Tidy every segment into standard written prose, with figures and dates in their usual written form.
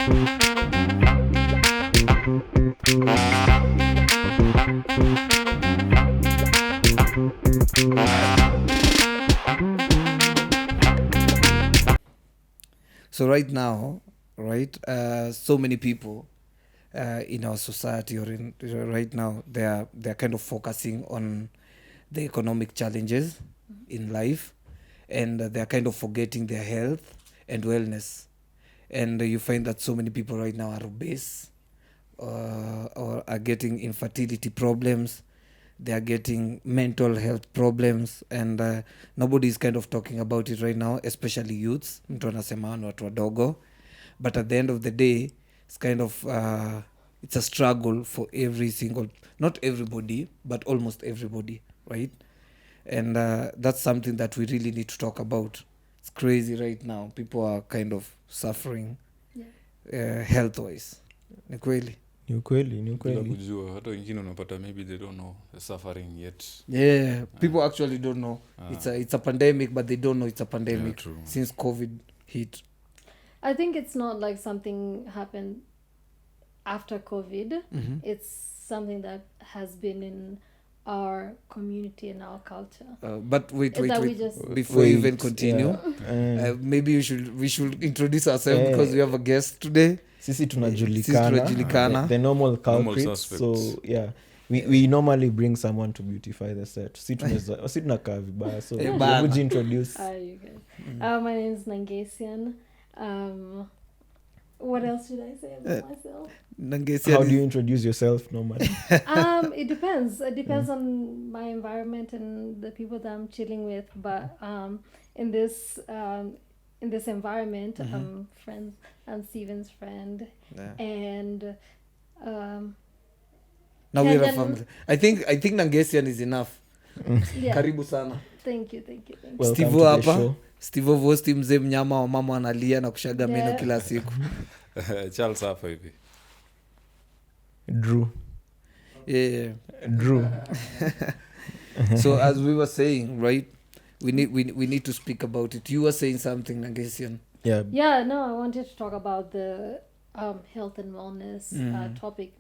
So right now, right, so many people in our society, or in right now, they're kind of focusing on the economic challenges in life, and they're kind of forgetting their health and wellness. And you find that so many people right now are obese, or are getting infertility problems. They are getting mental health problems, and nobody is kind of talking about it right now, especially youths. Mtu anasema ni watu wadogo, but at the end of the day, it's kind of it's a struggle for every single, not everybody, but almost everybody, right? And that's something that we really need to talk about. It's crazy right now, people are kind of suffering health wise. Ni kweli. Ni ukweli bila kujua, hata wengine unapata maybe they don't know the suffering yet. People actually don't know it's a pandemic, but they don't know it's a pandemic since COVID hit. I think it's not like something happened after COVID. It's something that has been in our community and our culture. But wait, just before you even continue, maybe we should introduce ourselves, because we have a guest today. Sisi tunajulikana, the normal culprits. So yeah, we normally bring someone to beautify the set. Si tunakaa vibaya, so would you introduce? You guys. My name is Nangesian. What else should I say about myself? Nangesian, how do you introduce yourself normally? It depends. It depends on my environment and the people that I'm chilling with. But in this environment, I'm Steven's friend, and now we're a family. I think Nangesian is enough. Karibu sana. Thank you. Steve hapa. Steve Vosti, mzee mnyama wa mama analia na kushaga meno kila siku. Charles hapa hivi. Drew. So as we were saying, right, we need to speak about it. You were saying something, Nangesian. I wanted to talk about the health and wellness topic.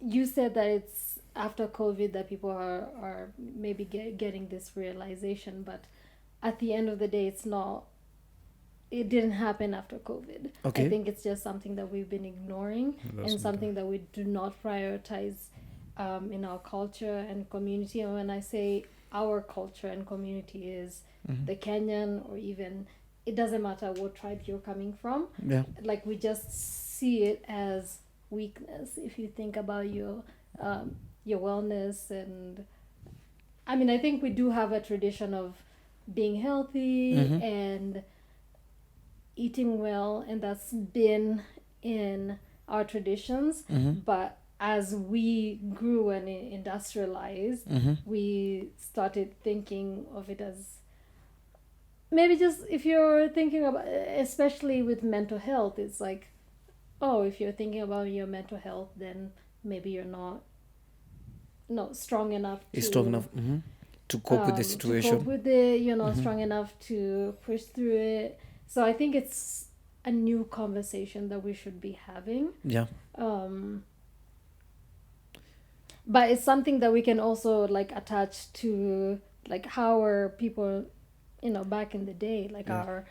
You said that it's after COVID that people are maybe getting this realization, but at the end of the day, it didn't happen after COVID. I think it's just something that we've been ignoring, and something that we do not prioritize in our culture and community. And when I say our culture and community, is the Kenyan, or even, it doesn't matter what tribe you're coming from. Like, we just see it as weakness if you think about your wellness. And I mean, I think we do have a tradition of being healthy and eating well, and that's been in our traditions. But as we grew and industrialized, we started thinking of it as maybe just, if you're thinking about, especially with mental health, it's like, if you're thinking about your mental health, then maybe you're not strong enough to cope with the situation. To cope with it, you're not strong enough to push through it. So I think it's a new conversation that we should be having. But it's something that we can also like attach to, like, how are people, back in the day, like our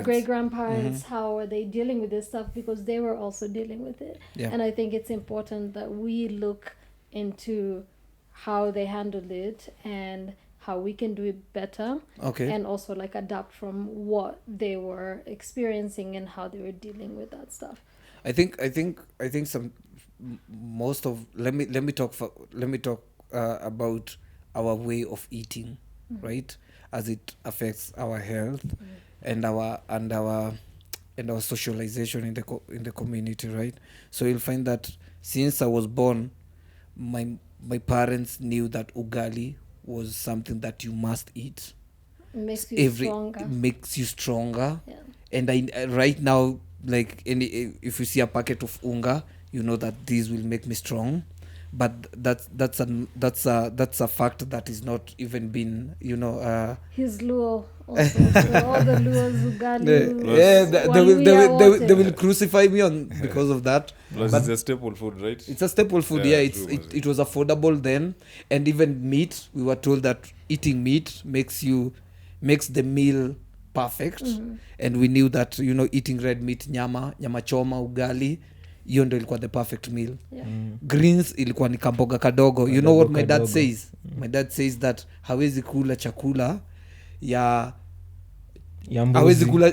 great grandparents, how are they dealing with this stuff, because they were also dealing with it. And I think it's important that we look into how they handled it and how we can do it better, and also like adapt from what they were experiencing and how they were dealing with that stuff. I think some most of let me talk about our way of eating, right, as it affects our health and our socialization in the community, right? So you'll find that since I was born, my parents knew that ugali was something that you must eat. Makes you stronger. And I right now, like, if you see a packet of unga, you know that these will make me strong. but that's a fact that is not even been His Luo also. So all the Luos ugali. they will crucify me on because of that. Plus But it's a staple food, right? it's a staple food. Yeah, It was affordable then, and even meat, we were told that eating meat makes the meal perfect. And we knew that eating red meat, nyama choma, ugali, hiyo ndo ilikuwa the perfect meal. Greens ilikuwa ni kamboga kadogo. You know what my dad says? My dad says that hawezi kula chakula ya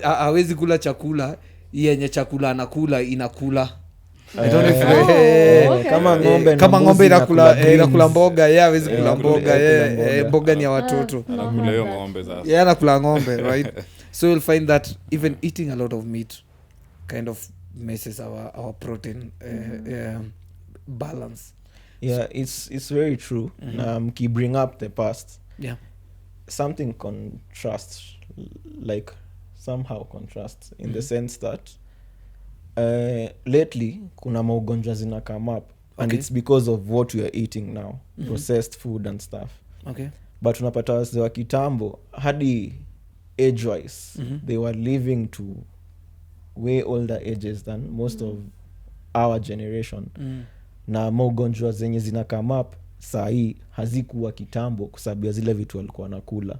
hawezi kula chakula yenye chakula anakula inakula. I don't know if kama ng'ombe inakula mboga, hawezi kula mboga, mboga ni ya watoto. Anakula hiyo ng'ombe sasa. Yeah, anakula ng'ombe, right? So you'll find that even eating a lot of meat kind of messes our protein balance. Yeah, it's very true. He bring up the past. Yeah. Something somehow contrasts in the sense that lately kuna maugonjwa zina come up, and it's because of what we are eating now, processed food and stuff. Okay. But unapata wazee wa kitambo hadi age wise they were living to way older ages than most of our generation. Na maugonjwa zenye zina come up saa hii hazikuwa kitambo kwa sababu ya zile vitu walikuwa nakula.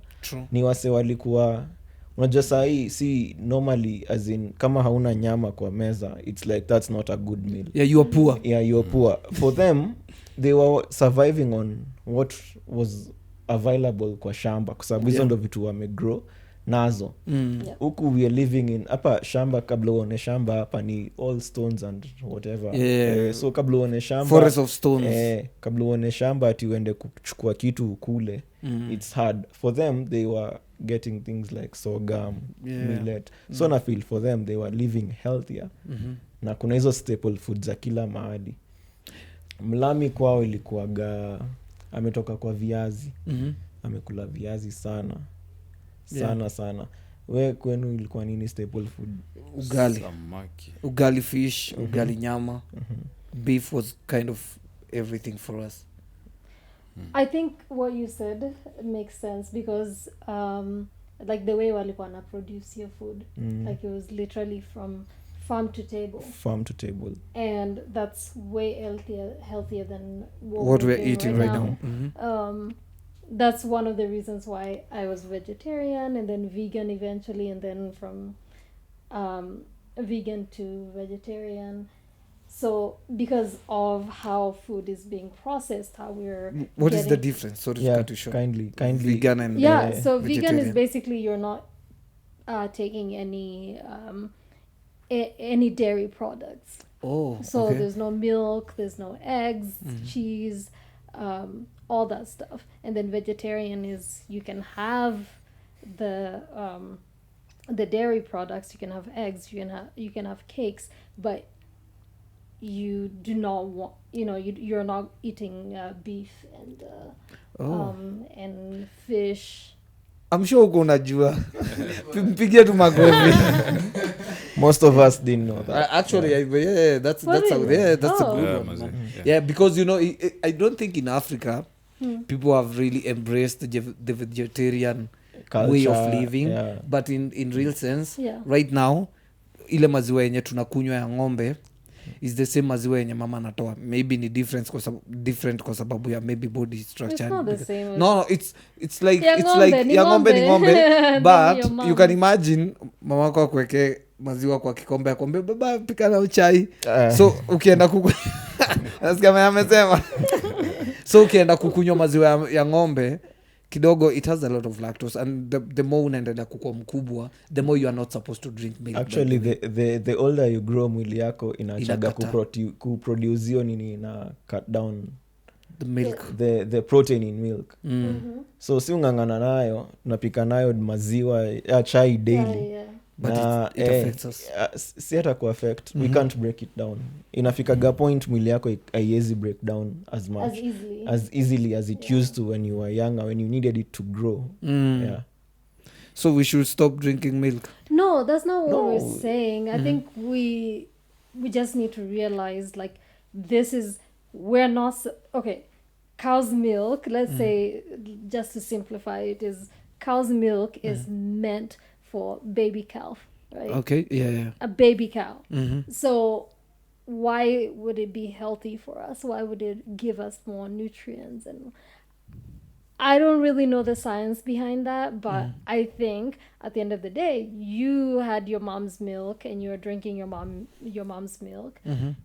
Ni wase walikuwa, unajua saa hii si normally, as in kama hauna nyama kwa meza, it's like that's not a good meal. Yeah, you are poor. Yeah, you are poor. For them, they were surviving on what was available kwa shamba kwa sababu hizo ndo vitu wamegrow nazo. Huku we are living in hapa shamba, kabla uone shamba hapa ni all stones and whatever. So kabla uone shamba, forest of stones. Kabla uone shamba ati uende kuchukua kitu kule, it's hard. For them, they were getting things like sorghum, millet. So na feel for them, they were living healthier. Na kuna hizo staple foods za kila mahali. Mlami kwao ilikuwaga ametoka kwa viazi. Amekula viazi sana. Sana. We kwenu ilikuwa nini staple food? Ugali. Samaki. Ugali fish, ugali nyama. Beef was kind of everything for us. I think what you said makes sense because like the way walikuwa na produce your food, like it was literally from farm to table, and that's way healthier than what we're eating right now. That's one of the reasons why I was vegetarian and then vegan eventually, and then from vegan to vegetarian. So because of how food is being processed, how we're what is the difference? Sorry to cut you short. Kindly vegan and so vegan is basically you're not taking any dairy products. So there's no milk, there's no eggs, cheese, all that stuff. And then vegetarian is you can have the dairy products, you can have eggs, you can have cakes, but you do not want, you're not eating beef and fish. I'm sure uko unajua. Mpigie tu makofi. Most of us didn't know that. Actually, that's a good one. Yeah, because I don't think in Africa people have really embraced the vegetarian culture, way of living, but in real sense, right now ile maziwa yenye tunakunywa ya ng'ombe is the same maziwa yenye mama anatoa. Maybe ni different kwa sababu ya maybe body structure. It's not the same. No, it's like ya ng'ombe ni ng'ombe but you can imagine mama wako akweke maziwa kwa kikombe akwambia baba pika na chai. So ukienda nasikia mama amesema. So ukienda kukunywa maziwa ya ng'ombe kidogo, it has a lot of lactose, and the more unaendelea kukua mkubwa, the more you are not supposed to drink milk. Actually the older you grow, mwili yako inachaga kuproduce hiyo nini na cut down the milk, the protein in milk. So si ungangana nayo, napika nayo maziwa ya chai daily. But it affects us. Si hata ku-affect, we can't break it down. Inafikaga point mwili yako haiwezi break down as much as easily as it used to when you were younger, when you needed it to grow. So we should stop drinking milk? No, that's not what we're saying. I think we just need to realize, like, this is we're not okay. Cow's milk, let's say, just to simplify it, is cow's milk is meant for baby calf, right? Okay. Yeah. A baby cow. Mm-hmm. So why would it be healthy for us? Why would it give us more nutrients? And I don't really know the science behind that, but I think at the end of the day, you had your mom's milk and you're drinking your mom's milk,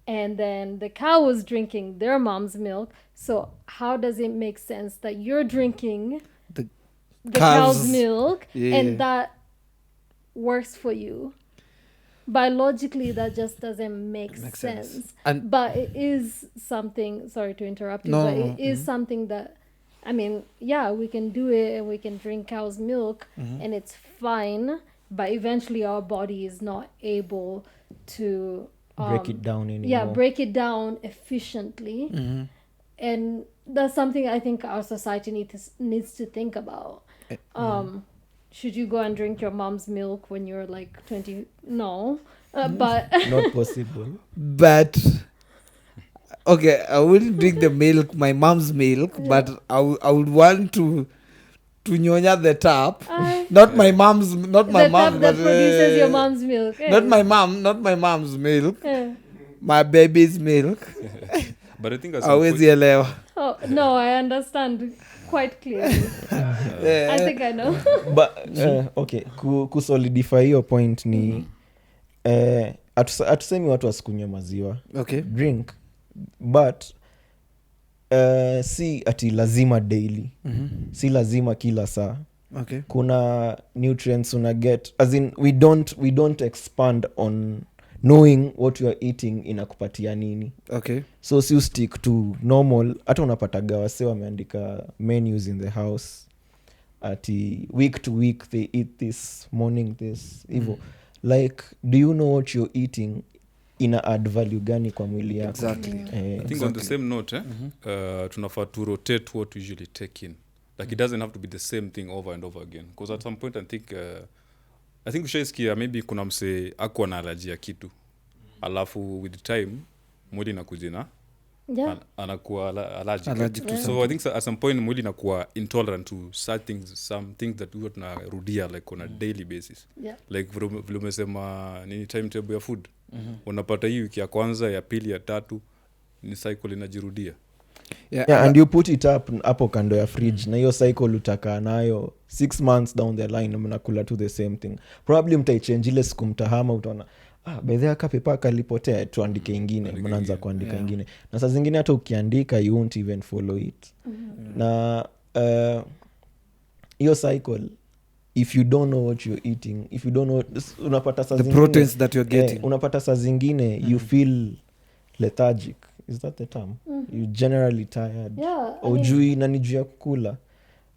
and then the cow was drinking their mom's milk. So how does it make sense that you're drinking The the cow's calves- milk Yeah. and that works for you? Biologically, that just doesn't make Makes sense. sense. And But it is something, sorry to interrupt you, No, but no, it is something that, I mean, yeah, we can do it and we can drink cow's milk and it's fine, but eventually our body is not able to break it down anymore. yeah, break it down efficiently. And that's something I think our society needs to think about. Should you go and drink your mom's milk when you're like 20? No. But Not possible. but okay, I wouldn't drink the milk, my mom's milk, but I would want to nyonya the tap. Not my mom's, not my the mom, tap that but produces your mom's milk. not my mom, not my mom's milk, Eh. my baby's milk. But I think at some Always point, yelewa. Oh, no, I understand quite clearly. I think I know. But okay, kusolidify hiyo point ni hatusemi watu wasikunywe maziwa, Okay. drink, but si ati lazima daily, si lazima kila saa. Okay. Kuna nutrients una get, as in we don't expand on knowing what you are eating inakupatia nini. Okay. So si stick to normal. Hata unapataga wase wameandika menus in the house ati week to week they eat this, morning this, hivyo. Like, do you know what you're eating ina add value gani kwa mwili yako? Exactly. I think on the same note, tunafaa to rotate what we usually take in. Like it doesn't have to be the same thing over and over again. Because at some point I think ushaisikia maybe kuna mse akuwa na allergy ya kitu. Alafu with time mwili inakuja Yeah. anakuwa allergic. Allergic to So I think at some point mwili inakuwa intolerant to some things that we tunarudia like on a daily basis. Yeah. Like vile umesema nini timetable ya food. Unapata hii wiki ya kwanza, ya pili, ya tatu ni cycle inajirudia. Yeah, and you put it up hapo kando ya fridge na hiyo cycle utakaa nayo 6 months down the line mnakula to the same thing. Probably mtaichange ile siku mtahama, utaona bedhea kapepa kalipotea, tuandike ingine, mnaanza kuandika ingine. Na saa zingine hata ukiandika you won't even follow it. Na hiyo cycle, if you don't know what you're eating, if you don't know, unapata saa The zingine proteins that you're getting. unapata saa zingine you feel lethargic. Is that the term? You generally tired. Yeah, I Ujui na niju ya kukula.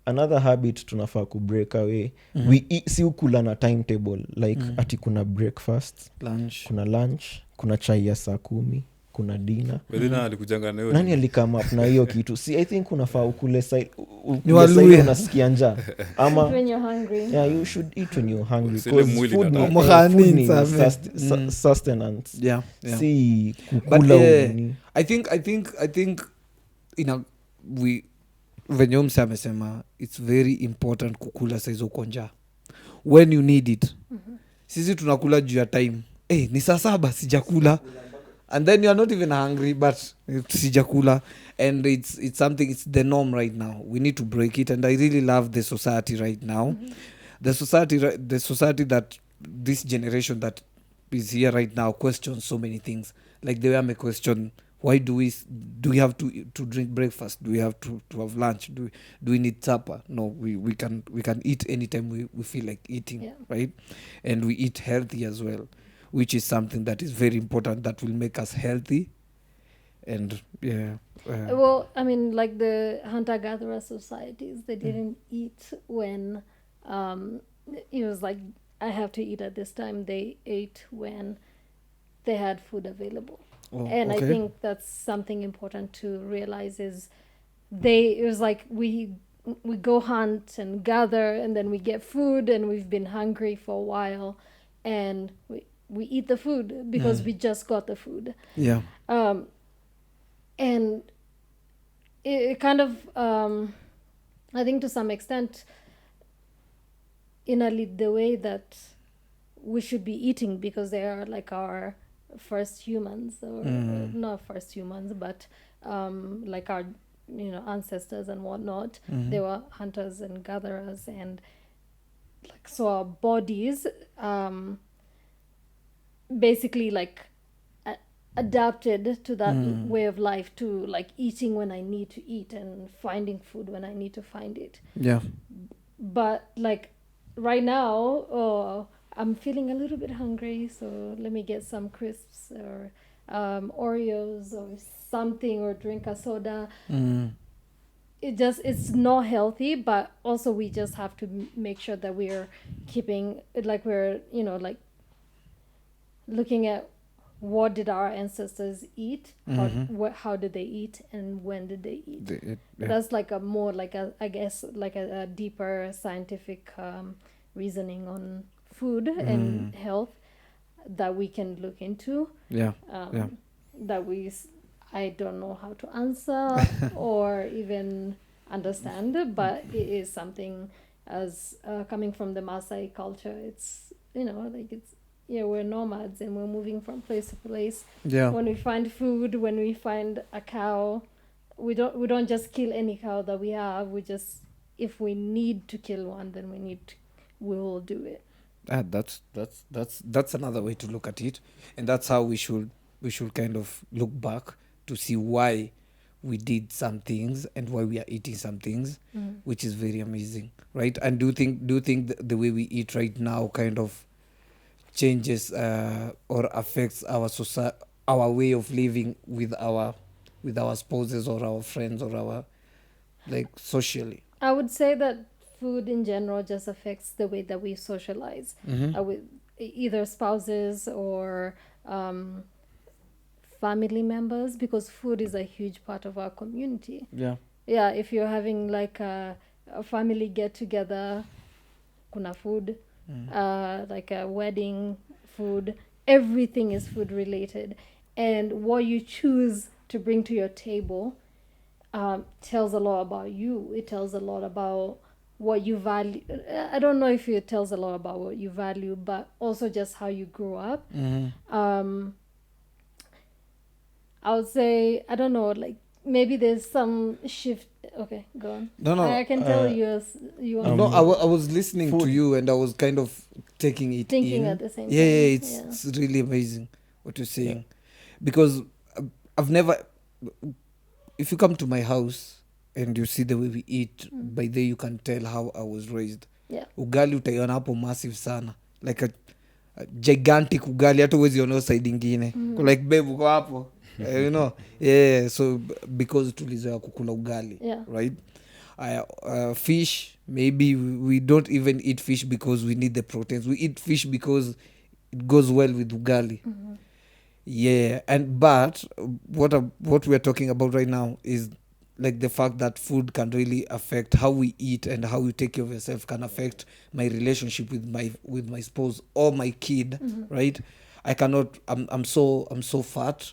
Another habit tunafaa kubreak away. We eat, si ukula na timetable. Like ati kuna breakfast, Lunch. kuna lunch, kuna chai ya saa 10, kuna dinner. Wedina alikujanga na hiyo. Nani alikama up na hiyo kitu? Si I think unafaa ukule Waluya. unasikia njaa. Ama when you're hungry. yeah, you should eat when you're hungry. Sile Because mwili food nataka. ni Mwahanin food ni safi. sustenance. Yeah. Si But kukula unini. I think we venye mse amesema it's very important kukula saizo konja when you need it. Sisi tunakula juu ya time. Ni saa 7 sijakula. And then you are not even hungry but sijakula, and it's something, it's the norm right now. We need to break it, and I really love the society right now. The society that this generation that is here right now questions so many things. Like the way I'm a question, why do we have to drink breakfast? Do we have to have lunch? Do we need supper? No, we can eat anytime we feel like eating. Yeah. Right? And we eat healthy as well, which is something that is very important, that will make us healthy. And Well, I mean, like the hunter-gatherer societies, they didn't eat when it was like, I have to eat at this time. They ate when they had food available. And I think that's something important to realize is it was like we go hunt and gather, and then we get food, and we've been hungry for a while, and we eat the food because we just got the food. yeah. and it kind of I think to some extent invalidate the way that we should be eating, because they are like our first humans, or not first humans, but like our ancestors and whatnot. They were hunters and gatherers, and like so our bodies basically like adapted to that way of life, to like eating when I need to eat and finding food when I need to find it. Yeah. But like right now, I'm feeling a little bit hungry, so let me get some crisps or Oreos or something, or drink a soda. It's not healthy, but also we just have to make sure that we're keeping like we're like looking at what did our ancestors eat, how did they eat, and when did they eat. That's like a more like I guess like a deeper scientific reasoning on food and health that we can look into. Yeah. That I don't know how to answer or even understand, but it is something, as coming from the Maasai culture, it's like it's we're nomads and we're moving from place to place. Yeah. When we find food, when we find a cow, we don't just kill any cow that we have. We just, if we need to kill one, then we will do it. That's another way to look at it, and that's how we should kind of look back to see why we did some things and why we are eating some things, which is very amazing, right? And do you think the way we eat right now kind of changes or affects our way of living with our spouses or our friends or our like socially? I would say that food in general just affects the way that we socialize with either spouses or family members, because food is a huge part of our community. Yeah, if you're having like a family get together, kuna food. Like a wedding, food, everything is food related, and what you choose to bring to your table tells a lot about you. It tells a lot about what you value. I don't know if it tells a lot about what you value, but also just how you grew up. I would say, I don't know, like maybe there's some shift. Okay, go on. No, I can tell you want no, I was listening food. to you, and I was kind of taking it thinking in at the same time. Yeah, it's really amazing what you're saying, because I've never, if you come to my house and you see the way we eat, by there you can tell how I was raised. Ugali utaiona hapo massive sana, like a gigantic ugali, hata uwezi ona side ingine. Like babe uko hapo. So because tulizoea kukula ugali, right? Fish, maybe we don't even eat fish because we need the proteins. We eat fish because it goes well with ugali. But what we're talking about right now is like the fact that food can really affect how we eat, and how you take care of yourself can affect my relationship with my spouse or my kid, right? I'm so fat.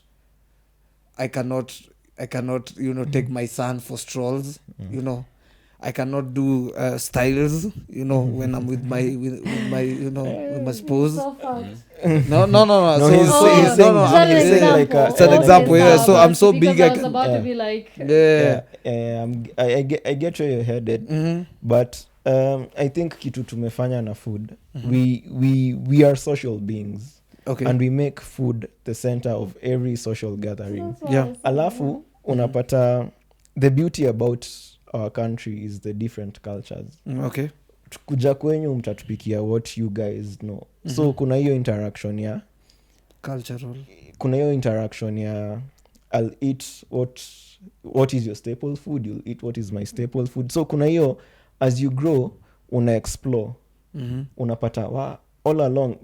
I cannot take my son for strolls. I cannot do styles, when I'm with my with my spouse. So far. No. No, he's I'm saying like it's an example. Yeah, so I'm so big. I was about to be like, I get where you're headed, but I think kitu tumefanya na food, we are social beings. Okay. And we make food the center of every social gathering. Alafu unapata the beauty about our country is the different cultures. Okay. Kuja kwenyu mtatupikia what you guys know. So kuna hiyo interaction ya cultural. Kuna hiyo interaction ya I'll eat what is your staple food, you'll eat what is my staple food. So kuna hiyo, as you grow una explore. Unapata all along,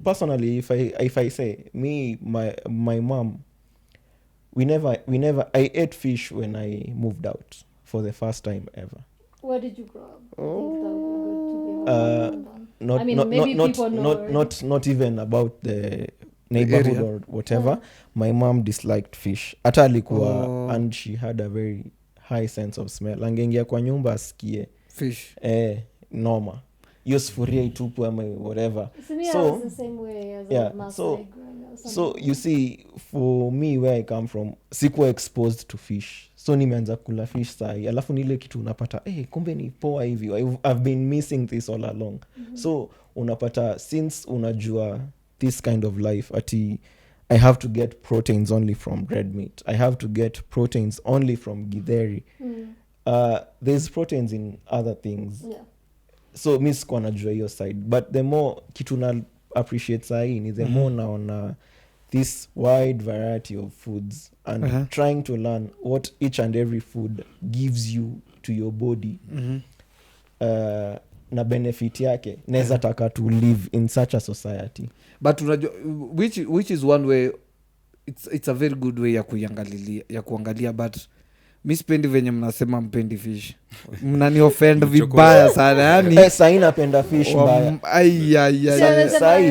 personally, if I say me, my mom, we never I ate fish when I moved out for the first time ever. Where did you grow up? Not even about the neighborhood area. or whatever. My mom disliked fish hata alikuwa and she had a very high sense of smell. Angeingia kwa nyumba asikie Fish. noma hiyo sufuria itupwe ama whatever. So me, I So was the same way as yeah, a Maasai so- growing up. so you see for me where I come from sikuwa exposed to fish, so nimeanza kula fish sahi alafu nile kitu unapata kumbe ni poa hivi. I've been missing this all along. So unapata since unajua this kind of life ati I have to get proteins only from red meat, I have to get proteins only from githeri. There's proteins in other things. Yeah. So mi sikuwa najua hiyo side, but the more kitu na appreciate sahi ni the more naona this wide variety of foods and trying to learn what each and every food gives you to your body. Na benefit yake naweza taka to live in such a society. But unajua which is one way, it's a very good way ya kuangalia but mi sipendi venye mnasema mpendi fish. Mnani offend vibaya sana yani. Sahi napenda fish mbaya.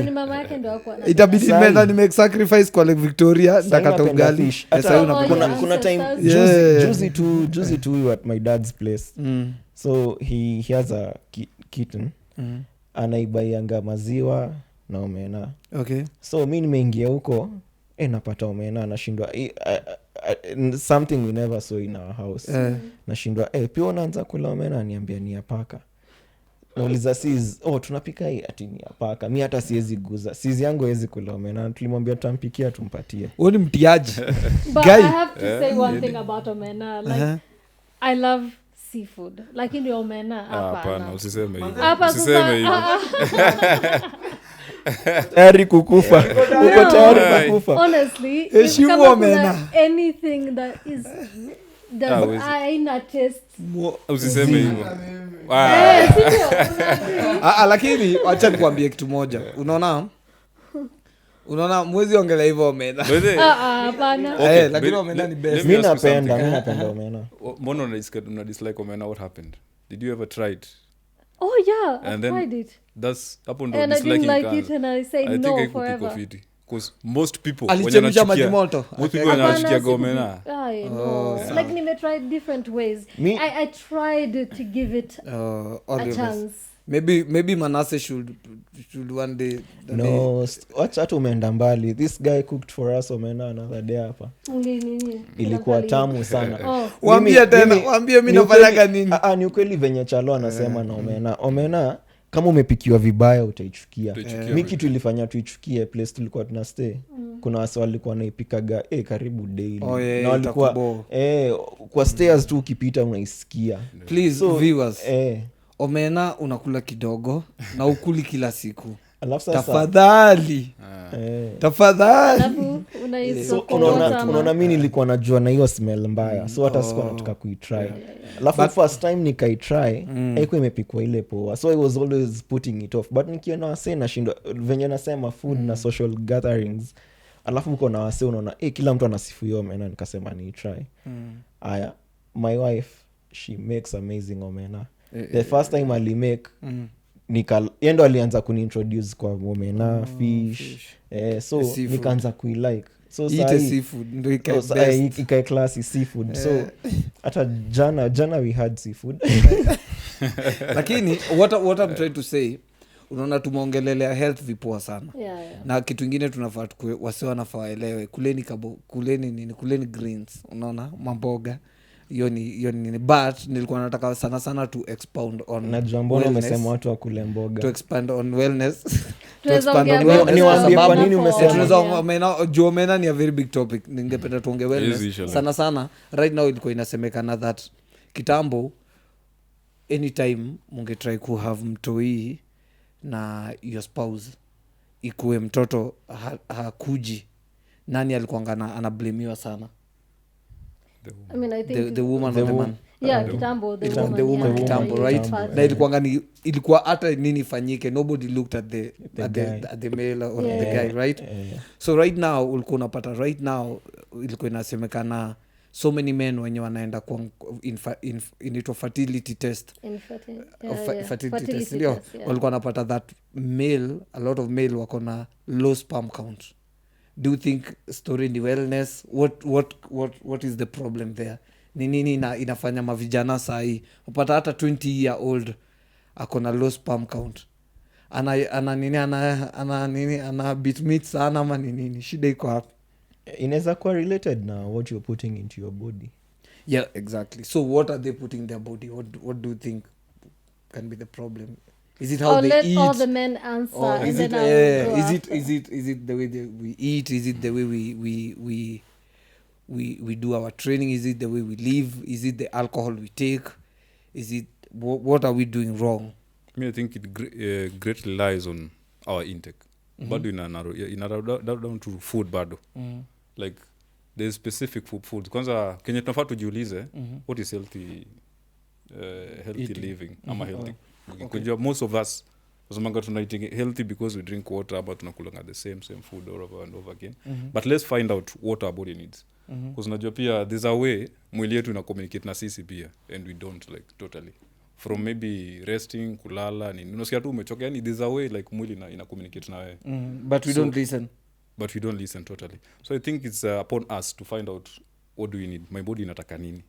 Ni mama yake ndo hakuwa na- Itabidi Sahi. menda ni make sacrifice kwa Lake Victoria ndakata napenda ugali. fish. Hata Sahi unapenda. yeah. kuna time Yeah. juzi tu we were at my dad's place. So he has a kitten. Anaibaianga maziwa na omena. Okay. So mi nimeingia huko napata omena nashindwa something we never saw in our house. Nashindwa pia unaanza kula omena, niambia ni ya paka. Nauliza sis, tunapika hii ati ni ya paka. Mi hata siwezi guza, sis yangu hawezi kula omena, tulimwambia tutampikia tumpatie. Wewe ni mtiaji. But Guy. I have to say one thing about omena. Like, I love seafood. Lakini omena hapana hapana. usiseme hivyo Hapa usiseme hivyo Tayari kukufa. Uko tayari kukufa. Honestly, Heshimu kama omena. kuna anything that is aina taste. usiseme hivyo Lakini acha nikwambie kitu moja. Unaona mwezi ongelea hivyo omena. Hapana. Okay, Lakini omena ni best. Mi napenda omena. mbona una dislike omena? What happened? Did you ever try it? Oh yeah, And I then tried it. That's hapo ndo And I didn't disliking like it and I said I think no haikupikwa forever. fiti. 'Cause most people Alichemsha maji moto. most people wanachukia Hapana, omena. no. Like nimetried different ways. Me- I tried to give it a chance. Maybe Manase should one day. No, wacha hata umeenda mbali. This guy cooked for us omena another day hapa. Ilikuwa tamu sana. Waambie tena, waambie mimi nafanyaga nini. Ni ukweli venye Chalo anasema na omena kama umepikiwa vibaya utaichukia. Mi kitu ilifanya tuichukie place tulikuwa tuna stay. Kuna wase walikuwa naipikaga karibu daily. Na walikuwa kwa stairs tu ukipita unaisikia. Please viewers. Omena unakula kidogo na ukuli kila siku. Alafu sasa Tafadhali. Alafu so unaona mi nilikuwa najua na hiyo smell mbaya, so hata sikuwa nataka kuitry. Alafu first time nikaitry haikuwa imepikwa ile poa, so I was always putting it off. But nikiona wasee nashindwa venye nasema food na social gatherings, alafu uko na wasee unaona kila mtu anasifu hiyo omena, nikasema ni try. Aya, my wife she makes amazing omena. The first time alimake yendo alianza kuniintroduce kwa omena, fish. So nikaanza kuilike. So seafood ndo ikae classy seafood. So hata jana we had seafood. Lakini what I'm trying to say, unaona tumeongelelea health vipoa sana. Na kitu ingine tunafaa wasi wanafaa waelewe, kuleni greens, unaona mamboga hiyo ni but nilikuwa nataka sana to expound on najua mbona umesema watu wakule mboga, to expand on wellness. Niwaambie kwa nini umesema juu omena ni a very big topic. Ningependa tuonge wellness sana right now. Ilikuwa inasemekana that kitambo anytime mungetry kuhave mtoi na your spouse ikuwe mtoto hakuji, nani alikuwa anablamiwa sana? I mean, I think the woman or the man. Kitambo, the woman kitambo, right? Na ilikuwa hata nini ifanyike, nobody looked at the male or the guy, right? So right now ulikuwa unapata right now ilikuwa inasemekana so many men wenye wanaenda kwa inaitwa fertility test. Fertility test ndio walikuwa wanapata that male, a lot of male wako na low sperm count. do you think story ni wellness? What is the problem there? Ni nini inafanya mavijana sahi upata hata 20-year-old akona low sperm count, ana bit meat sana ama ni nini? Shida iko hapa. Inaweza kuwa related na what you're putting into your body. Yeah, exactly. So what are they putting in their body? What do you think can be the problem? Is it how they let eat? all the men answer, Or and is then it, I will go is after. it the way we eat? Is it the way we do our training? Is it the way we live? Is it the alcohol we take? Is it what are we doing wrong? I think it greatly lies on our intake. Bado ina down to food bado. Like there's specific foods. Kwanza kenye tunafaa tujiulize, what is healthy living ama healthy. Because most of us wasomanga tuna eating healthy because we drink water, but tunakulanga the same food over and over again. But let's find out what our body needs. Because unajua pia there's a way mwili yetu ina communicate na sisi pia, and we don't like totally. From maybe resting, kulala, nini. Unasikia tu umechoka, yani there's a way like mwili ina communicate na wewe. But we don't listen. But we don't listen totally. So I think it's upon us to find out what do we need. My body inataka nini.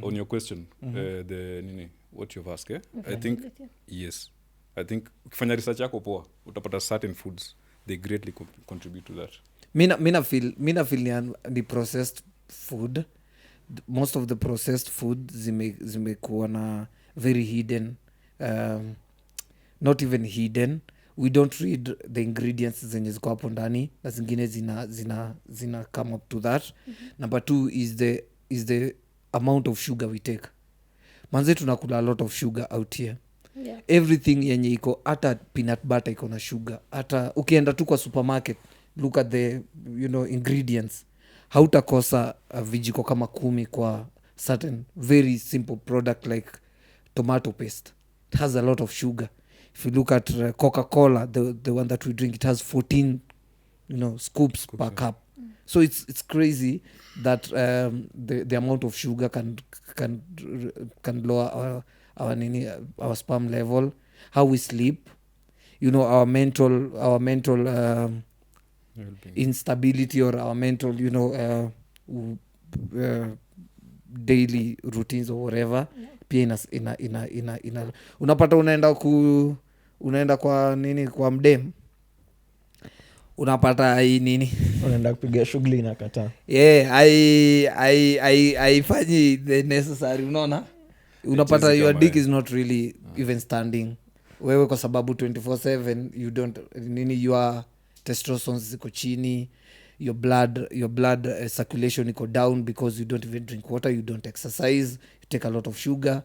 On your question, the nini, what you've asked, I think yes. I think ukifanya research yako poa, utapata certain foods they greatly contribute to that. Mina feel the processed food. Most of the processed food zimekuwa na very hidden, not even hidden. We don't read the ingredients zenye ziko hapo ndani na zingine zina come up to that. Number 2 is the amount of sugar we take. Manze tunakula a lot of sugar out here. Yeah. Everything yenye iko, hata peanut butter iko na sugar. Hata ukienda tu kwa supermarket, look at the ingredients, hautakosa vijiko kama 10 kwa certain very simple product like tomato paste. It has a lot of sugar. If you look at Coca-Cola, the one that we drink, it has 14 scoops per cup. So it's crazy that the amount of sugar can lower our sperm level, how we sleep, our mental instability, or our mental daily routines or whatever. Pia ina unapata unaenda kwa nini, kwa mdem, unapata hii nini, unaenda kupiga shughuli inakataa. haifanyi the necessary, unaona. Unapata your dick is not really even standing wewe, kwa sababu 24/7 you don't nini, your testosterone ziko chini, your blood circulation iko down because you don't even drink water, you don't exercise, you take a lot of sugar.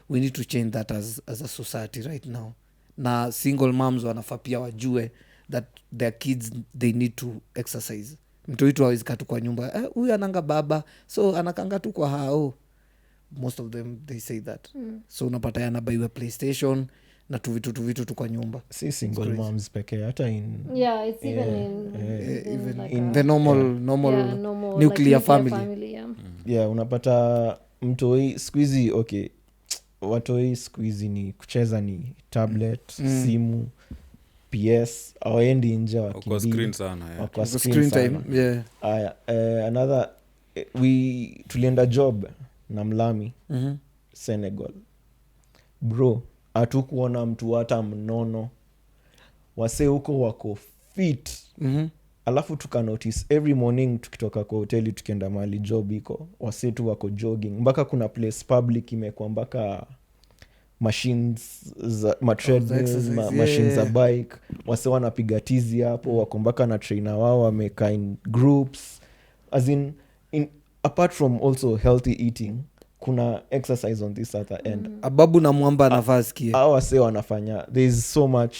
We need to change that as a society right now. Na single moms wanafaa pia wajue that their kids, they need to exercise. Mtu wetu hawezi kaa tu kwa nyumba, huyu ananga baba so anakanga tu kwa hao. Most of them they say that. So unapata yanabaiwa PlayStation na tuvitu tu kwa nyumba. Si single moms pekee, hata it's even like in the normal nuclear like family. Unapata mtoi squeezy. Okay, watoi squeezy ni kucheza, ni tablet, simu, PS, awaendi nje, Kwa screen sana, Kwa screen time, another tulienda job na Mlami, Senegal. Bro, hatukuona mtu hata mnono. Wase huko wako fit. Alafu tukanotice every morning tukitoka kwa hoteli tukienda mahali job iko, wase tu wako jogging. Mpaka kuna place public imekuwa mpaka machines za treadmills, machines za bike. Wase wanapiga tizi hapo, wako mpaka na trainer wao wamekaa in groups. As in apart from also healthy eating, kuna exercise on this other end. Ababu na mwamba anafaa sikie. Hao wase wanafanya, there is so much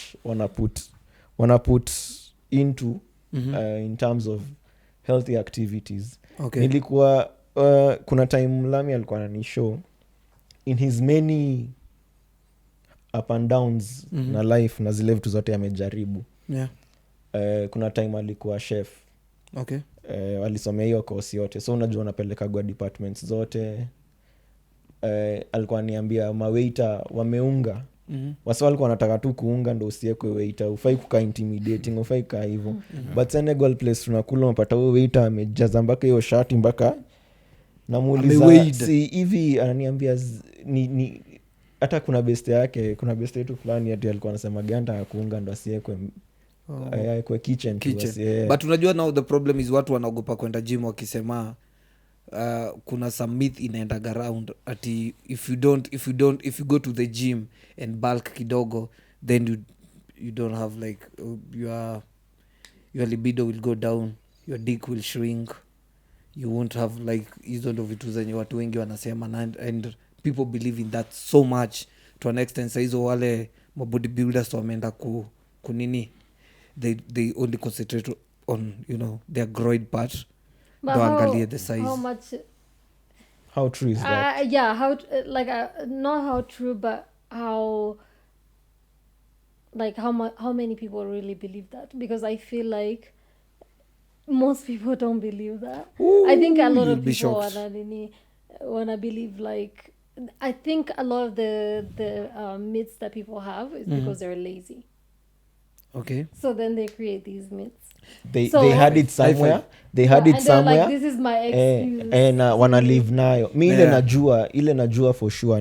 wanaput into in terms of healthy activities. Okay. Nilikuwa kuna time Lami alikuwa ananishow in his many up and downs na life, na zile vitu zote amejaribu. Kuna time alikuwa chef. Okay. Alisomea hiyo course yote, so unajua unapeleka kwa departments zote. Alikuwa niambia mawaiter wameunga wasi walikuwa wanataka tu kuunga ndo usiekwe waiter, ufai kukaa intimidating, ufai kaa hivo. But Senegal place tunakula unapata huyo waiter amejaza mpaka hiyo shati mpaka namuuliza Ameweighed. si hivi, ananiambia ni hata kuna beste yetu fulani ati alikuwa anasema ganda ya kuunga ndo asiekwe kwa kitchen tu, But unajua now the problem is watu wanaogopa kwenda gym wakisema kuna some myth inaendaga around ati if you go to the gym and bulk kidogo then you don't have like your libido will go down, your dick will shrink, you won't have like hizo ndo vitu zenye watu wengi wanasema and people believe in that so much to an extent. Saizo wale mabodybuilders wameenda kunini they only concentrate on their groin part, But ndo angalie the size. how much how true is that? not how true, but how how many people really believe that, because I feel like most people don't believe that. I think a lot you'll of be people shocked. wanna believe like, I think a lot of the myths that people have is because they're lazy, Okay. so then they create these myths. They So- had it somewhere, they had it And they're somewhere, like, this is my excuse. na wana live nayo. Mi Yeah. ile najua for sure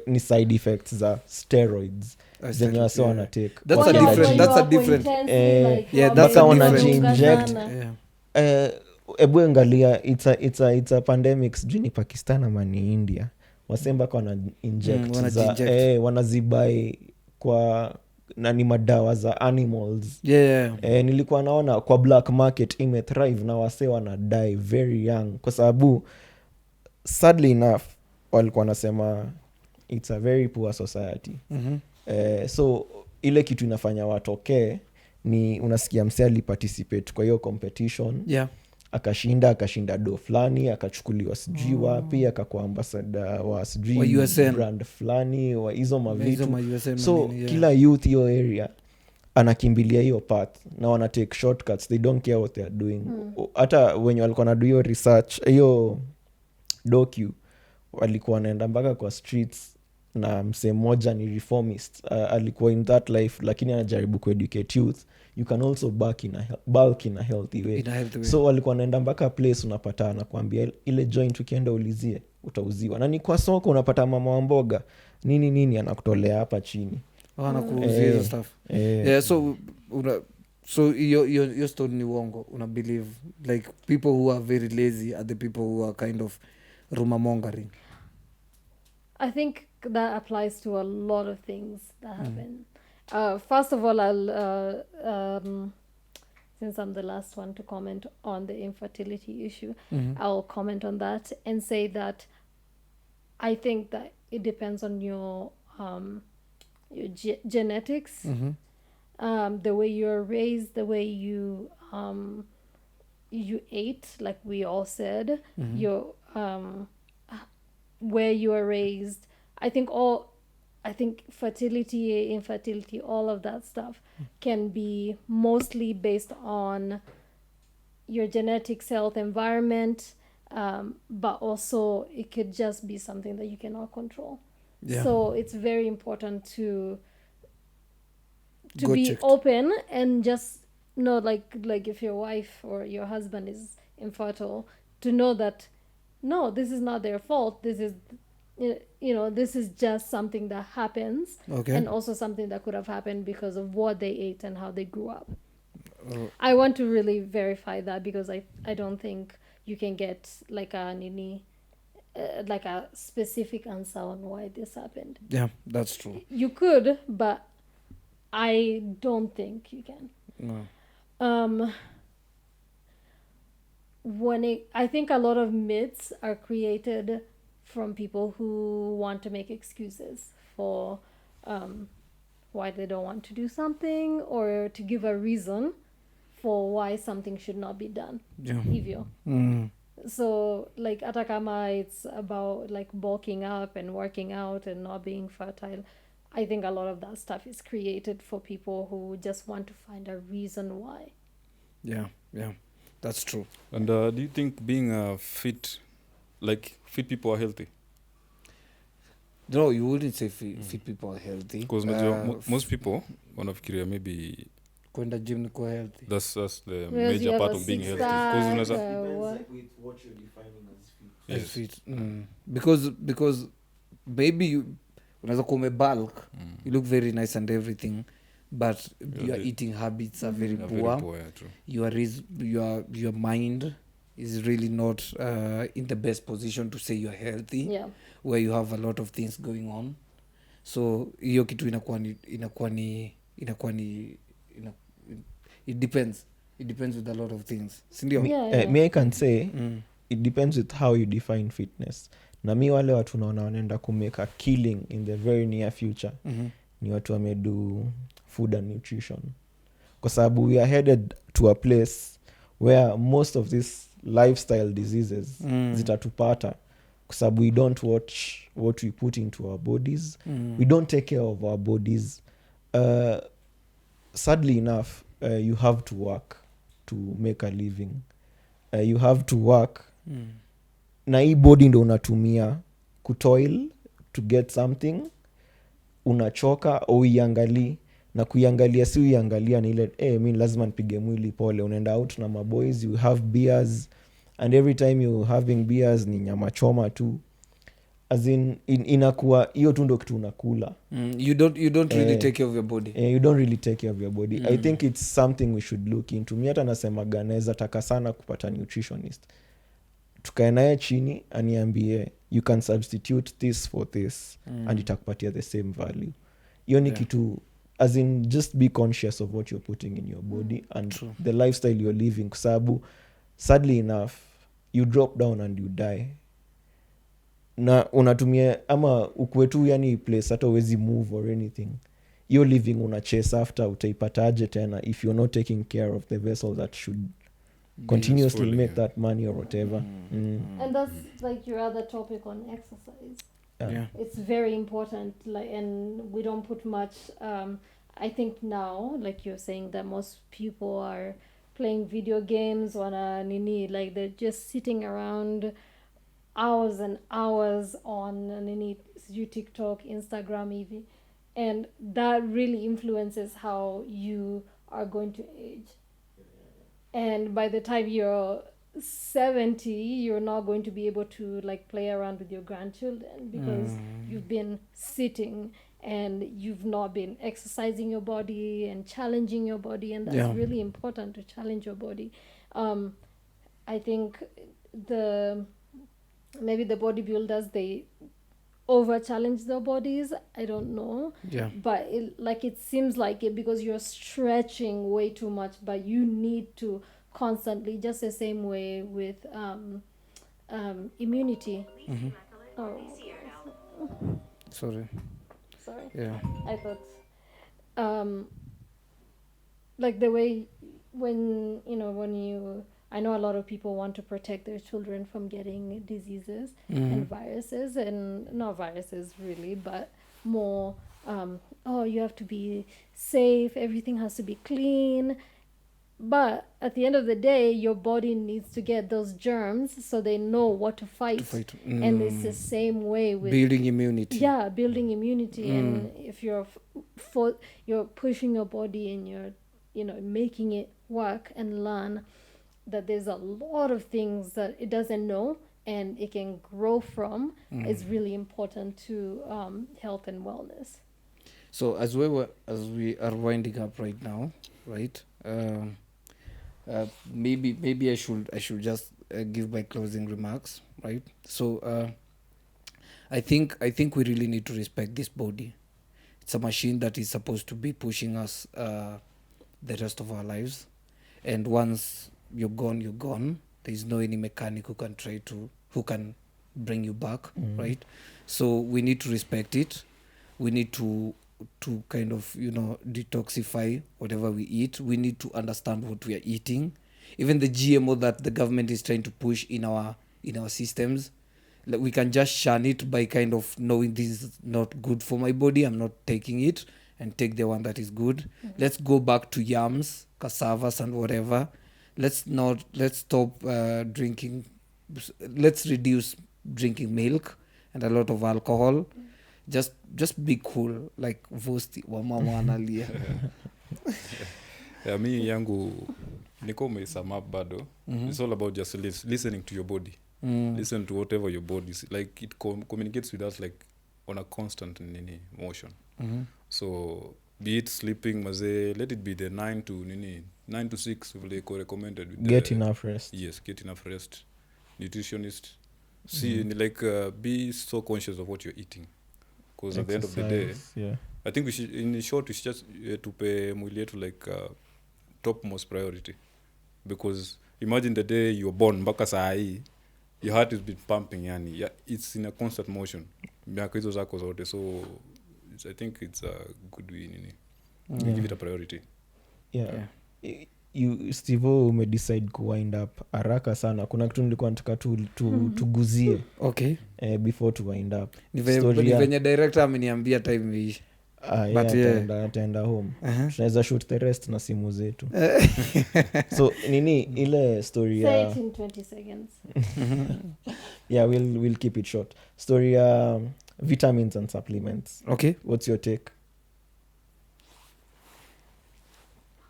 ni side effects za steroids zenye wase Yeah. wanatake That's a wakienda different- gym. that's a different- yeah, that's a wana different- inject. Yeah. Ebu angalia it's a pandemic, sijui ni Pakistan ama ni India, wasembaka wana inject wanajiinject. wanazibai kwa nani madawa za animals. Yeah. Nilikuwa naona kwa black market imethrive na wase wana die very young, kwa sababu sadly enough walikuwa nasema it's a very poor society. So ile kitu inafanya watokee ni unasikia mse aliparticipate kwa hiyo competition, Yeah. akashinda do fulani, akachukuliwa sijui wapi, akakuwa ambassador wa sijui Wa USN. brand fulani wa hizo Hizo mavitu. ma USM So nini, yeah. kila youth hiyo area anakimbilia hiyo path na wana take shortcuts, they don't care what they are doing. Hata wenye walikuwa nadu hiyo research hiyo docu walikuwa wanaenda mpaka kwa streets, na msee mmoja ni reformist, alikuwa in that life lakini anajaribu kueducate youth you can also bulk in a healthy way. In a healthy way. So walikuwa wanaenda mpaka place unapata anakuambia ile joint ukienda ulizie utauziwa, na ni kwa soko unapata mama wa mboga nini anakutolea hapa chini. Wanakuuzia hizo stuff. Yeah, so your story ni uongo, una believe like people who are very lazy are the people who are kind of rumor mongering. I think that applies to a lot of things that happen. First of all, since I'm the last one to comment on the infertility issue, I'll comment on that and say that I think that it depends on your genetics, the way you're raised, the way you ate, like we all said, your where you are raised. I think fertility, infertility, all of that stuff can be mostly based on your genetics, health, environment, but also it could just be something that you cannot control. Yeah. So it's very important to Go be checked. open and just know, like if your wife or your husband is infertile, to know that no, this is not their fault. This is, this is just something that happens, Okay. and also something that could have happened because of what they ate and how they grew up. I want to really verify that, because I don't think you can get like a specific answer on why this happened. Yeah, that's true. You could, but I don't think you can. No. I think a lot of myths are created from people who want to make excuses for why they don't want to do something, or to give a reason for why something should not be done. Yeah. Hivyo. So like atakama, it's about like bulking up and working out and not being fertile. I think a lot of that stuff is created for people who just want to find a reason why. Yeah, that's true. And do you think being fit people are healthy? No, you wouldn't say fit people are healthy. Because most people wanafikiria maybe Kwenda gym ni kuwa healthy. that's the Whereas major you have part a of being healthy. six-pack, Because unaweza with what you're defining as fit. As Yes. fit. Because maybe you unaweza kuwa umebulk, you look very nice and everything, but your eating habits are very yeah, poor. very poor, yeah, true. Your mind is really not in the best position to say you're healthy, yeah. where you have a lot of things going on. So hiyo kitu inakuwa ni it depends with a lot of things, sindio? Yeah. Me I can say it depends with how you define fitness. Na mi wale watu naona wanaenda kumake a killing in the very near future ni watu wamedu food and nutrition, kwa sababu we are headed to a place where most of these lifestyle diseases zitatupata, kwa sababu we don't watch what we put into our bodies. We don't take care of our bodies. Sadly enough, you have to work to make a living. You have to work na hii body ndo unatumia kutoil to get something, unachoka au uiangalii, na kuiangalia si uiangalia ni ile mi lazima nipige mwili pole. Unaenda out na maboys, you have beers, and every time you having beers ni nyama choma tu, as in inakuwa hiyo tu ndo kitu unakula. You don't really take care of your body. You don't really take care of your body. I think it's something we should look into. Mi hata nasemaga naeza taka sana kupata nutritionist, tukae naye chini aniambie you can substitute this for this and itakupatia the same value. Hiyo ni kitu, as in just be conscious of what you're putting in your body and the lifestyle you're living, kwa sababu sadly enough you drop down and you die, na unatumia ama ukwetu yani place hata uwezi move or anything. Hiyo living una chase after utaipataje tena if you're not taking care of the vessel that should continuously fully, make that money or whatever. And that's like your other topic on exercise. Yeah. It's very important, like, and we don't put much. I think now, like you're saying, that most people are playing video games nini, like they're just sitting around hours and hours on nini, TikTok, Instagram even, and that really influences how you are going to age. And by the time you're 70, you're not going to be able to like play around with your grandchildren because you've been sitting and you've not been exercising your body and challenging your body, and that's really important, to challenge your body. I think maybe the bodybuilders, they over challenge their bodies, I don't know, but it seems like it because you're stretching way too much, but you need to constantly, just the same way with immunity. Sorry. Yeah. I thought like the way when you, I know a lot of people want to protect their children from getting diseases and viruses, and not viruses really, but more you have to be safe, everything has to be clean. But at the end of the day, your body needs to get those germs so they know what to fight. And it's the same way with building immunity. Yeah, building immunity. And if you're pushing your body and you're making it work and learn that there's a lot of things that it doesn't know and it can grow from, is really important to health and wellness. So as we are winding up right now, right? Maybe I should just give my closing remarks, right? So I think we really need to respect this body. It's a machine that is supposed to be pushing us the rest of our lives, and once you're gone. There's no any mechanic who can bring you back, right? So we need to respect it. We need to kind of detoxify whatever we eat. We need to understand what we are eating. Even the GMO that the government is trying to push in our systems, like, we can just shun it by kind of knowing this is not good for my body, I'm not taking it, and take the one that is good. Let's go back to yams, cassavas and whatever. Let's stop drinking. Let's reduce drinking milk and a lot of alcohol. just be cool like vosti wamama analia. Yeah, mi yangu niko umeisum up bado. It's all about just listening to your body. Listen to whatever your body is like. It communicates with us like on a constant motion. So be it sleeping maze, let it be the 9 to 6 vile iko recommended with Get enough rest. Yes, get enough rest. Nutritionist, see like be so conscious of what you're eating, because at the end of the day, yeah. I think we should, in short, we should just tupe mwili yetu like topmost priority, because imagine the day you're born mpaka saa hii your heart has been pumping, yani it's in a constant motion miaka hizo zako zote, so I think it's a good way we give it a priority. Yeah. You Stevo umedecide kuwind up haraka sana. Kuna kitu nilikuwa nataka tuguzie Okay. Before to wind up. Ni venye director ameniambia time hii. Ataenda home. Tunaweza shoot the rest na simu zetu. So nini ile story Say it in 20 seconds. Yeah, we'll keep it short. Story vitamins and supplements. Okay. What's your take?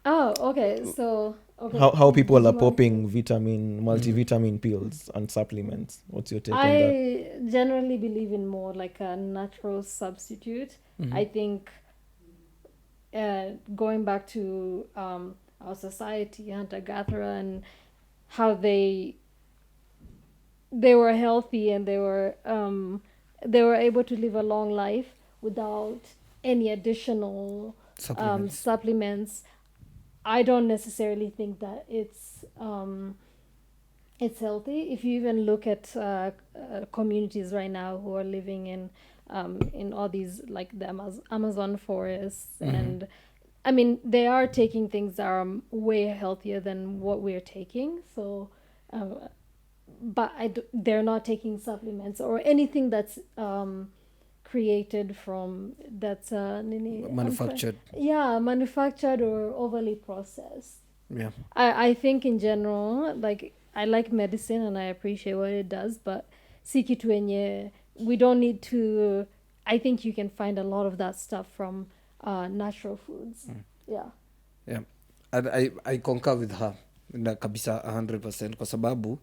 Oh, okay. So How people are popping multivitamin pills and supplements. What's your take on that? I generally believe in more like a natural substitute. I think going back to our society, hunter-gatherer, and how they were healthy and they were able to live a long life without any additional supplements. I don't necessarily think that it's healthy. If you even look at communities right now who are living in all these like the Amazon forests, and I mean they are taking things that are way healthier than what we're taking. So, but they're not taking supplements or anything that's created from that's manufactured. Manufactured or overly processed. Yeah. I think in general, like I like medicine and I appreciate what it does, but si kitu enye we don't need to. I think you can find a lot of that stuff from natural foods. Yeah. And I concur with her na kabisa 100% kwa sababu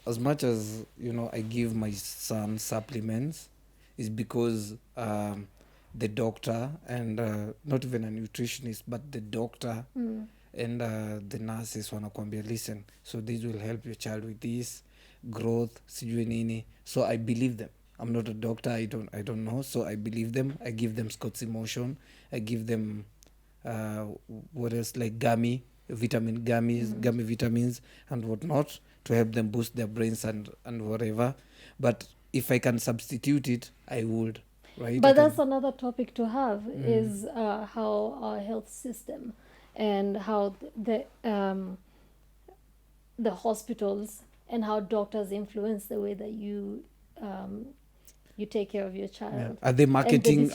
as much as you know I give my son supplements is because the doctor and not even a nutritionist but the doctor and the nurses wanakuambia listen, so this will help your child with this growth sijui nini, so I believe them. I'm not a doctor, I don't know, so I believe them. I give them Scott's Emotion, I give them what else, like gummy vitamins and whatnot to help them boost their brains and whatever. But if I can substitute it, I would, right? But that's another topic to have is how our health system and how the hospitals and how doctors influence the way that you take care of your child. Yeah. Are they marketing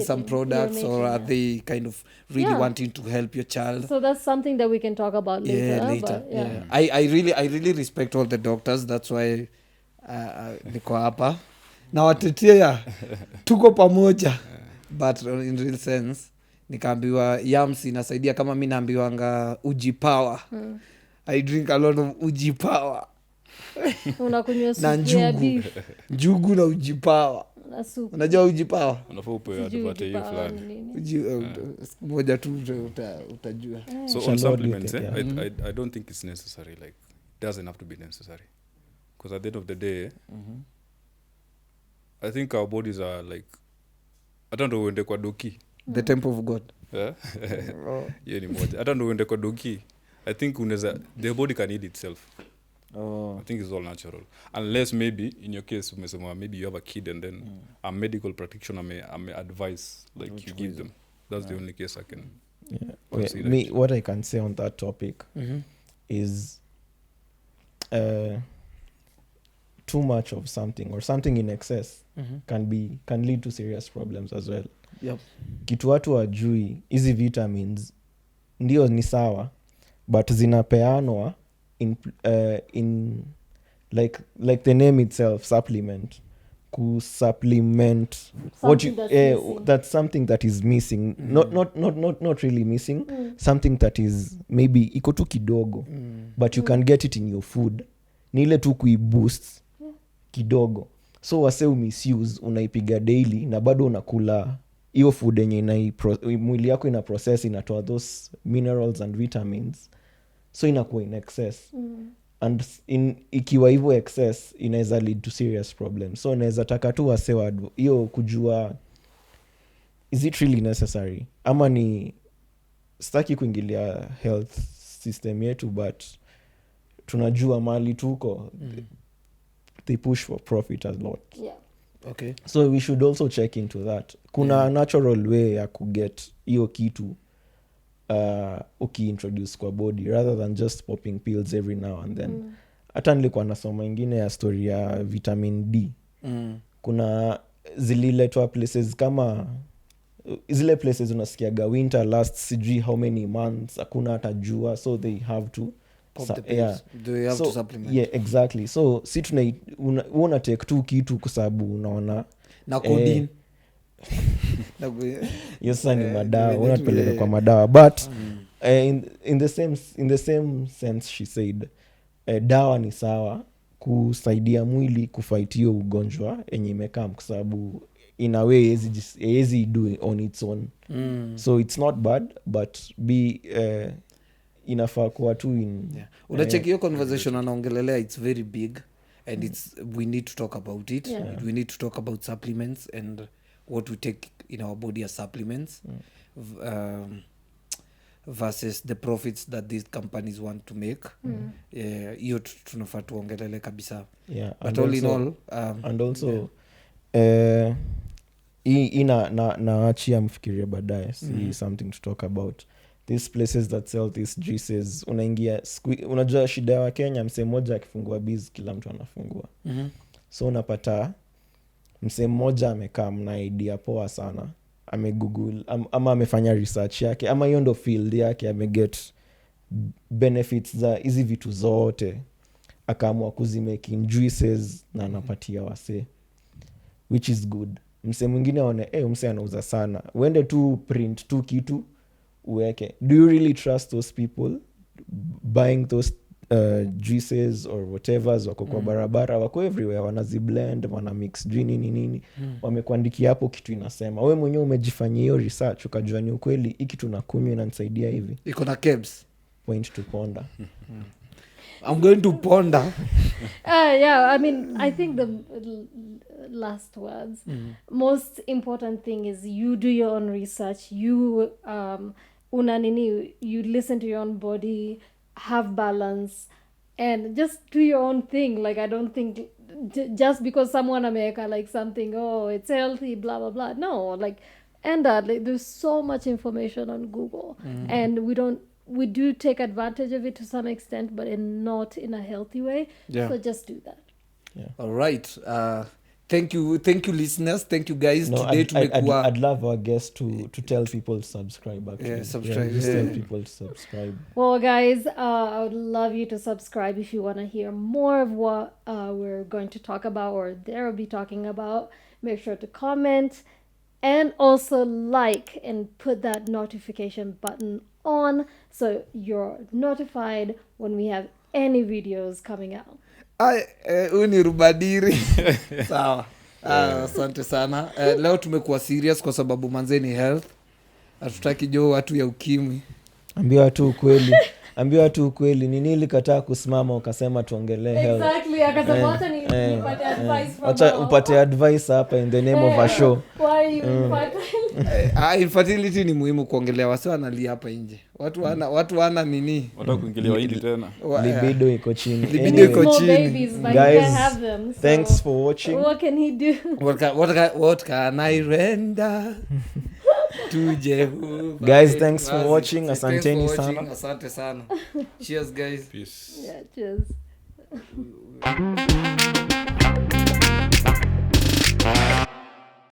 some products, or are they kind of really wanting to help your child? So that's something that we can talk about later. Later. But, yeah. I really respect all the doctors. That's why niko hapa na watetea tuko pamoja, but in real sense nikaambiwa yams inasaidia kama mi naambiwanga uji power. I drink a lot of uji power. Unakunywa na njugu na uji power. Unajua uji power? Unafaa upewe advert hiyo fulani. Moja tu utajua. So on supplements, I don't think it's necessary. Like, it doesn't have to be necessary. Because at the end of the day, I think our bodies are like, I don't know, uende kwa doki. The temple of God. Yeah? Yeah, ni moja. I don't know, uende kwa doki. I think the body can heal itself. I think it's all natural. Unless maybe, in your case, maybe you have a kid and then a medical practitioner may advise, like you give them. That's the only case I can consider. What I can say on that topic is too much of something or something in excess can lead to serious problems as well. Yep. Kitu watu wajui, hizi vitamins ndio ni sawa, but zinapeanwa in like the name itself, supplement, kusupplement Something that's missing. that's something that is missing. Not really missing, something that is maybe iko tu kidogo, but you can get it in your food. Ni ile tu kuiboost kidogo, so wase misuse, unaipiga daily na bado unakula hiyo food yenye mwili yako ina process, inatoa those minerals and vitamins, so inakuwa in excess. And ikiwa hivyo excess inaweza lead to serious problems. So naweza taka tu wasewa hiyo kujua, is it really necessary, ama ni staki kuingilia health system yetu, but tunajua mali tuko they push for profit a lot. Yeah. Okay. So we should also check into that. Kuna natural way ya kuget hiyo kitu ukiintroduce kwa body rather than just popping pills every now and then. Hata nilikuwa nasoma ingine ya story ya vitamin D. Kuna zililetwa places kama zile places unasikiaga winter last sijui how many months, hakuna hata jua, so they have to They have to supplement. Yeah, exactly. So si una take tu kitu kwa sababu unaona na codeine yes ni madawa, unapeleka kwa madawa, but in the same sense she said dawa ni sawa kusaidia mwili kufight hiyo ugonjwa yenye imekaa, kwa sababu in a way easy do on its own. So it's not bad, but inafaa kuwa tu unacheki hiyo conversation anaongelelea, it's very big and we need to talk about it. We need to talk about supplements and what we take in our body as supplements versus the profits that these companies want to make. Hiyo tunafaa tuongelele kabisa. But all in all and also naachia mfikiria baadaye, something to talk about these places that sell these juices. Unaingia unajua shida wa Kenya, msee mmoja akifungua biz kila mtu anafungua. So unapata msee mmoja amekaa na idea poa sana, amegoogle ama amefanya research yake, ama hiyo ndo field yake, ameget benefits za hizi vitu zote, akaamua kuzimake in juices na anapatia wase, which is good. Msee mwingine aone msee anauza sana, uende tu print tu kitu uweke. Do you really trust those people buying those juices or whatever? Wako kwa barabara, wako everywhere, wanaziblend, wana mix nini wamekuandikia hapo kitu inasema. Wewe mwenyewe umejifanyia hiyo research ukajua ni ukweli hiki tunakunywa inanisaidia hivi, iko na kebs. Point to ponder. I'm going to ponder. Yeah, I mean, I think the last words, most important thing is you do your own research. You you listen to your own body, have balance, and just do your own thing. Like, I don't think just because someone America like something, it's healthy, blah blah blah. No, like there's so much information on Google, and we do take advantage of it to some extent, but not in a healthy way. So just do that. All right. Thank you listeners, thank you guys. Today I'd love our guests to tell people to subscribe actually. Subscribe. Tell people to subscribe. Well guys, I would love you to subscribe if you want to hear more of what we're going to talk about or they'll be talking about. Make sure to comment and also like and put that notification button on so you're notified when we have any videos coming out. Uni rubadiri. Sawa. Asante sana. Leo tumekuwa serious kwa sababu manzeni health. Hatutaki jo watu ya ukimwi. Ambia watu ukweli. Nini ilikataa kusimama ukasema tuongelee health? Exactly. Akasema wacha nipate advice from wacha upate advice hapa in the name of a show. Why you infertile? Infertility ni muhimu kuongelea, wasi wanalia hapa nje. Watu wana nini? Wataka kuingiliwa hili tena. Libido iko chini. Babies, but guys, you can't have them. So thanks for watching. What can he do? What can I render to Jehovah? Guys, thanks for watching. Asanteni sana. Asante sana. Cheers guys. Peace. Yeah, cheers.